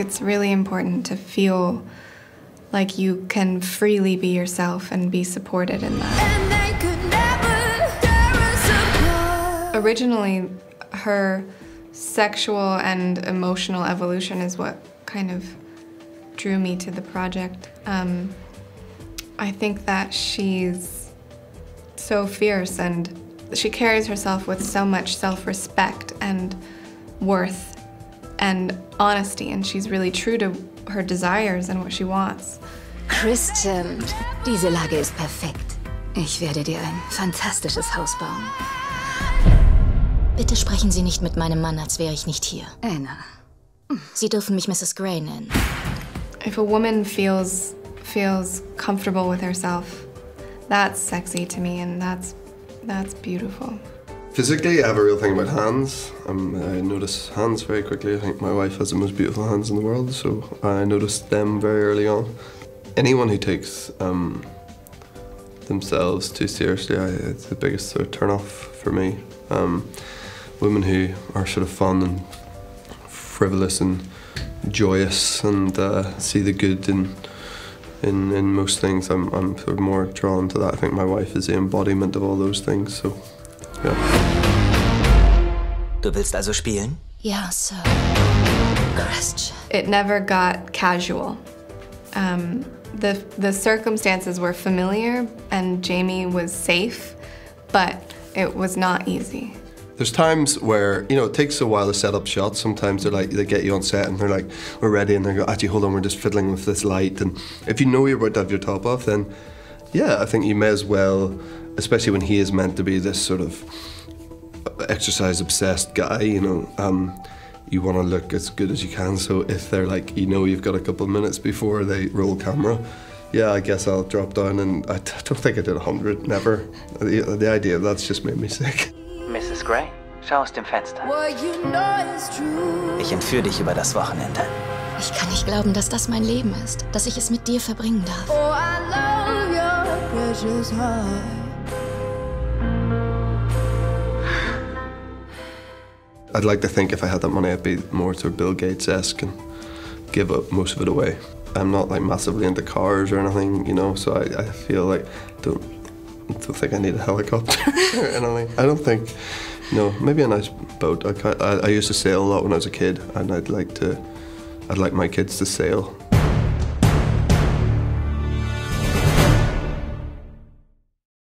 think it's really important to feel like you can freely be yourself and be supported in that. And they could never tear us apart. Originally, her sexual and emotional evolution is what kind of drew me to the project. I think that she's so fierce and she carries herself with so much self-respect and worth and honesty, and she's really true to her desires and what she wants. Christian, diese Lage ist perfekt. Ich werde dir ein fantastisches Haus bauen. Bitte sprechen Sie nicht mit meinem Mann, als wäre ich nicht hier. Anna. Sie dürfen mich Mrs. Gray nennen. If a woman feels comfortable with herself, that's sexy to me, and that's beautiful. Physically, I have a real thing about hands. I notice hands very quickly. I think my wife has the most beautiful hands in the world, so I noticed them very early on. Anyone who takes themselves too seriously, it's the biggest sort of turn-off for me. Women who are sort of fun and frivolous and joyous and see the good in most things, I'm sort of more drawn to that. I think my wife is the embodiment of all those things, so yeah. Du willst also spielen? Ja, Sir. Christian. It never got casual. The circumstances were familiar and Jamie was safe, but it was not easy. There's times where, you know, it takes a while to set up shots. Sometimes they're like, they get you on set and they're like, we're ready, and they go, actually, hold on, we're just fiddling with this light. And if you know you're about to have your top off, then yeah, I think you may as well, especially when he is meant to be this sort of exercise-obsessed guy, you know, you want to look as good as you can. So if they're like, you know, you've got a couple of minutes before they roll camera, yeah, I guess I'll drop down, and I don't think I did 100, never. The idea of that's just made me sick. Mrs. Gray, schau aus dem Fenster. What you know is true. Ich entführe dich über das Wochenende. Ich kann nicht glauben, dass das mein Leben ist, dass ich es mit dir verbringen darf. Oh, I love your precious heart. I'd like to think if I had that money, I'd be more sort of Bill Gates-esque and give up most of it away. I'm not like massively into cars or anything, you know, so I feel like I don't think I need a helicopter or anything. I don't think, no, maybe a nice boat. I used to sail a lot when I was a kid, and I'd like my kids to sail.